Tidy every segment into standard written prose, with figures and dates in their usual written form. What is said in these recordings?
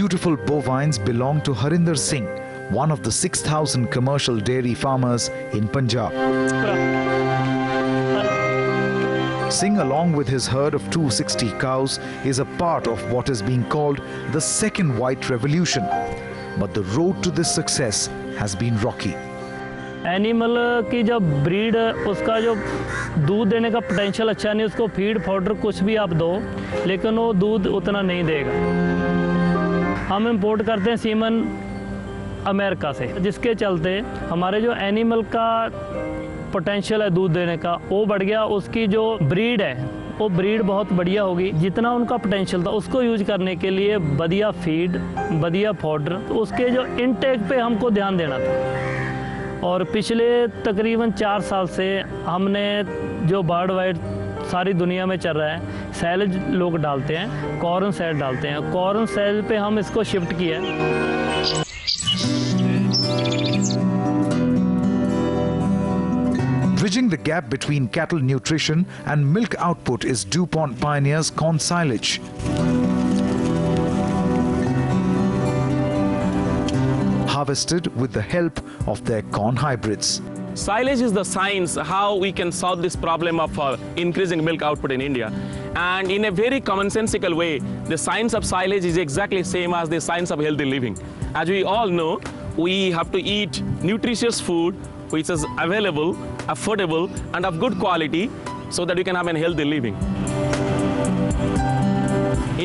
beautiful bovines belong to Harinder Singh, one of the 6,000 commercial dairy farmers in Punjab. Singh, along with his herd of 260 cows, is a part of what is being called the second white revolution. But the road to this success has been rocky. Animal की जब breed, उसका जो दूध देने का potential अच्छा नहीं, उसको फीड पाउडर कुछ भी आप दो, लेकिन वो दूध उतना नहीं देगा। हम इंपोर्ट करते हैं सीमन अमेरिका से, जिसके चलते हमारे जो एनिमल का पोटेंशियल है दूध देने का वो बढ़ गया। उसकी जो ब्रीड है वो ब्रीड बहुत बढ़िया होगी। जितना उनका पोटेंशियल था उसको यूज करने के लिए बढ़िया फीड, बढ़िया पाउडर, तो उसके जो इनटेक पे हमको ध्यान देना था। और पिछले तकरीबन 4 साल से हमने जो बर्ड वाइट सारी दुनिया में चल रहा है, सैलेज लोग डालते हैं, कॉर्न सैल डालते हैं, कॉर्न सैल पे हम इसको शिफ्ट किया है। Bridging the gap between cattle nutrition and milk output is DuPont Pioneer's corn silage. Harvested with the help of their corn hybrids. Silage is the science how we can solve this problem of increasing milk output in India. And in a very commonsensical way, the science of silage is exactly the same as the science of healthy living. As we all know, we have to eat nutritious food which is available, affordable, and of good quality so that we can have a healthy living.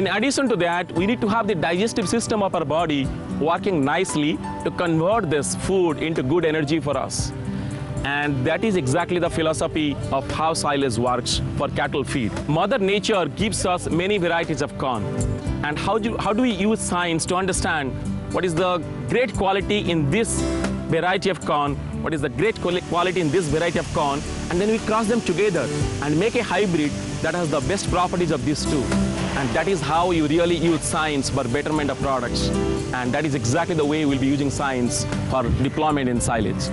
In addition to that, we need to have the digestive system of our body working nicely to convert this food into good energy for us. And that is exactly the philosophy of how silage works for cattle feed. Mother Nature gives us many varieties of corn. And how do we use science to understand what is the great quality in this variety of corn, what is the great quality in this variety of corn, and then we cross them together and make a hybrid that has the best properties of these two. And that is how you really use science for betterment of products. And that is exactly the way we'll be using science for deployment in silage.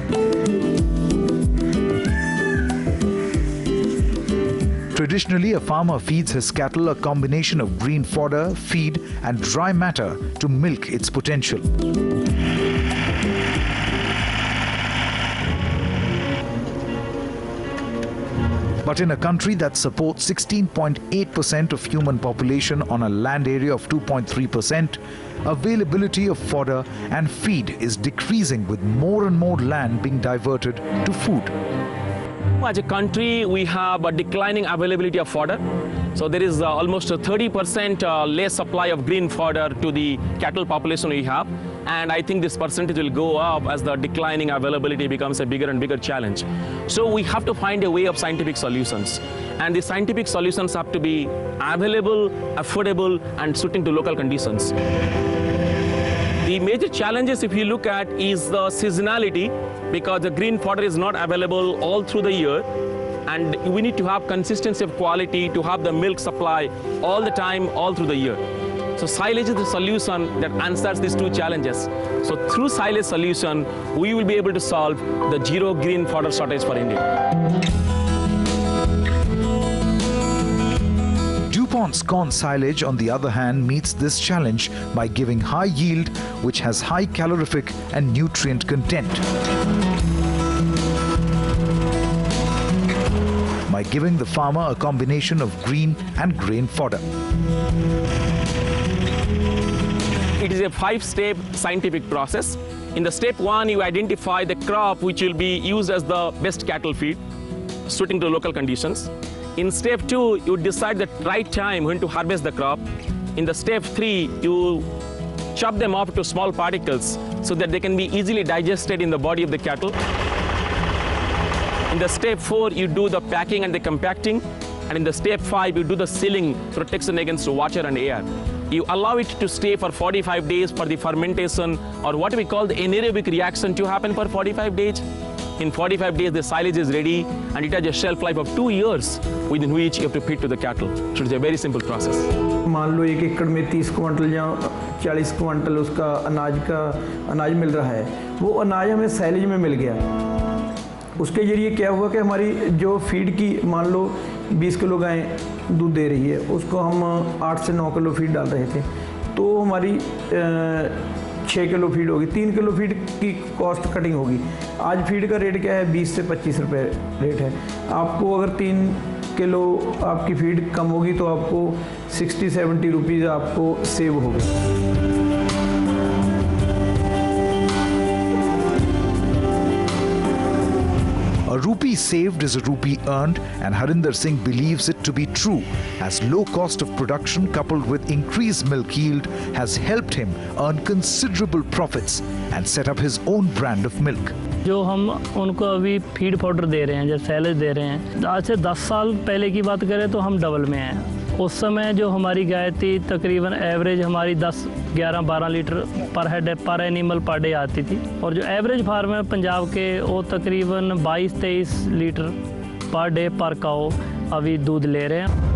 Traditionally, a farmer feeds his cattle a combination of green fodder, feed, and dry matter to milk its potential. But in a country that supports 16.8% of human population on a land area of 2.3%, availability of fodder and feed is decreasing, with more and more land being diverted to food. As a country, we have a declining availability of fodder. So there is almost a 30% less supply of green fodder to the cattle population we have. And I think this percentage will go up as the declining availability becomes a bigger and bigger challenge. So we have to find a way of scientific solutions. And the scientific solutions have to be available, affordable, and suiting to local conditions. The major challenges, if you look at, is the seasonality, because the green fodder is not available all through the year. And we need to have consistency of quality to have the milk supply all the time, all through the year. So silage is the solution that answers these two challenges. So through silage solution, we will be able to solve the zero green fodder shortage for India. DuPont's corn silage, on the other hand, meets this challenge by giving high yield, which has high calorific and nutrient content. By giving the farmer a combination of green and grain fodder. It is a 5-step scientific process. In the step 1, you identify the crop which will be used as the best cattle feed, suiting to local conditions. In step 2, you decide the right time when to harvest the crop. In the step 3, you chop them up to small particles so that they can be easily digested in the body of the cattle. In the step 4, you do the packing and the compacting. And in the step 5, you do the sealing protection against water and air. You allow it to stay for 45 days for the fermentation, or what we call the anaerobic reaction, to happen for 45 days. In 45 days, the silage is ready, and it has a shelf life of 2 years within which you have to feed to the cattle. So it's a very simple process. मान लो 1 एकड़ में 30 quintal या 40 quintal उसका अनाज मिल रहा है, वो अनाज हमें साइलेज में मिल गया। उसके जरिए क्या हुआ कि हमारी जो फीड की, मान लो 20 किलो गाय दूध दे रही है, उसको हम 8 से 9 किलो फीड डाल रहे थे, तो हमारी 6 किलो फीड होगी, 3 किलो फीड की कॉस्ट कटिंग होगी। आज फीड का रेट क्या है, 20 से 25 रुपये रेट है। आपको अगर 3 किलो आपकी फीड कम होगी तो आपको 60-70 रुपीज़ आपको सेव होगी। A rupee saved is a rupee earned, and Harinder Singh believes it to be true, as low cost of production coupled with increased milk yield has helped him earn considerable profits and set up his own brand of milk. जो हम उनको अभी feed powder दे रहे हैं, जैसे silage दे रहे हैं, आज से 10 साल पहले की बात करें तो हम डबल में हैं। उस समय जो हमारी गाय थी तकरीबन एवरेज हमारी 10, 11, 12 लीटर पर हेड पर एनिमल पर डे आती थी, और जो एवरेज फार्म है पंजाब के वो तकरीबन 22-23 लीटर पर डे पर काऊ अभी दूध ले रहे हैं।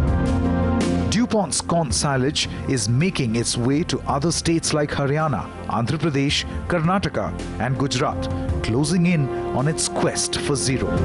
DuPont's corn silage is making its way to other states like Haryana, Andhra Pradesh, Karnataka and Gujarat, closing in on its quest for zero.